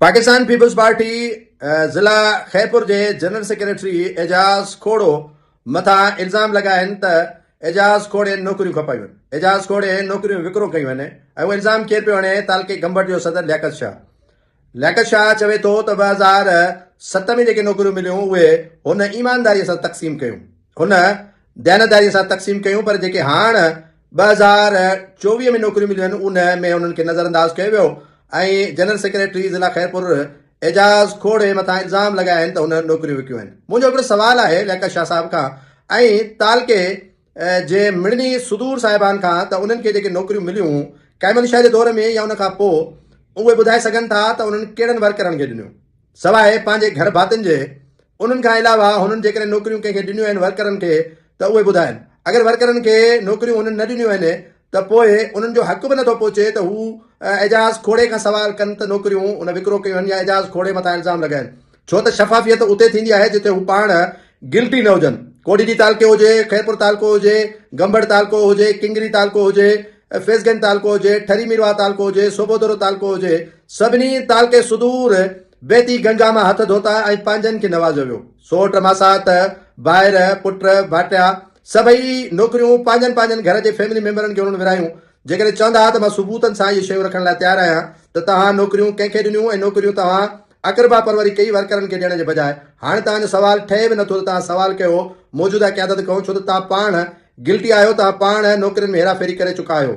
Pakistan peoples party ज़िला खैरपुर के general secretary एजाज़ खोड़ो मथा इल्ज़ाम लगाइन त एजाज़ खोड़े नौकरियूं खपायूं आहिनि। एजाज़ खोड़े नौकरियूं विकिरो कयूं आहिनि ऐं उहो इल्ज़ाम केरु पियो हणे? तालके गंबट जो सदर लियाकत शाह चवे थो त 2007 में जेके नौकरियूं मिलियूं उहे हुन ईमानदारीअ सां तक़सीम कयूं, हुन दयानतदारीअ सां तक़सीम कयूं, पर जेके हाणे 2024 में नौकरियूं मिलियूं आहिनि उन में उन्हनि खे नज़रअंदाज कयो वियो ऐं जनरल सेक्रेटरी ज़िला खैरपुर एजाज़ खोड़े मथां इल्ज़ाम लॻाया आहिनि त हुन नौकरियूं विकियूं आहिनि। मुंहिंजो हिकिड़ो सुवालु आहे लियाकत शाह साहिब खां ऐं तालके जे मिड़नी सुदूर साहिबान खां त उन्हनि खे जेके नौकरियूं मिलियूं क़ाइमत शाह जे दौर में या उन खां पोइ उहे ॿुधाए सघनि था त उन्हनि कहिड़नि वर्करनि खे ॾिनियूं सवाइ पंहिंजे घर भातियुनि जे। उन्हनि खां अलावा हुननि जेकॾहिं नौकरियूं कंहिंखे ॾिनियूं आहिनि वर्करनि खे त उहे ॿुधाइनि। अगरि वर्करनि खे नौकरियूं हुननि न ॾिनियूं आहिनि त पोइ उन्हनि जो हक़ बि नथो पहुचे त हू एजाज़ खोड़े खां सवाल कनि त नौकरियूं उन विकिरो कयूं आहिनि या एजाज़ खोड़े मथां इल्ज़ाम लॻाइनि, छो त शफ़ाफ़ियत उते थींदी आहे जिते हू पाण गिल्टी न हुजनि। कोडीडी तालको हुजे, खैरपुर तालको हुजे, गंबड़ तालको हुजे, किंगरी तालको हुजे, फैज़गंज तालको हुजे, ठरी मीरवा तालको हुजे, सोबोदरो तालको हुजे, सभिनी तालके सुदूर बेती गंगा मां हथ धोता ऐं पंहिंजनि खे नवाज़ियो वियो। सोट मासात ॿाहिरि पुट भाटिया सभई नौकरियूं पंहिंजनि घर जे फैमिली मेंबरनि खे उन्हनि विरायूं। जेकॾहिं चवंदा त मां सबूतनि सां इहे शयूं रखण लाइ तयारु आहियां त तव्हां नौकरियूं कंहिंखे ॾिनियूं ऐं नौकरियूं तव्हां अक़रबा परवरी कई वर्करनि खे ॾियण जे बजाए। हाणे तव्हांजो सवाल ठहे बि नथो त तव्हां सवाल कयो मौजूदा क़यादत खां, छो त तव्हां पाण गिल्टी आहियो, तव्हां पाण नौकरियुनि में हेराफेरी करे चुका आहियो।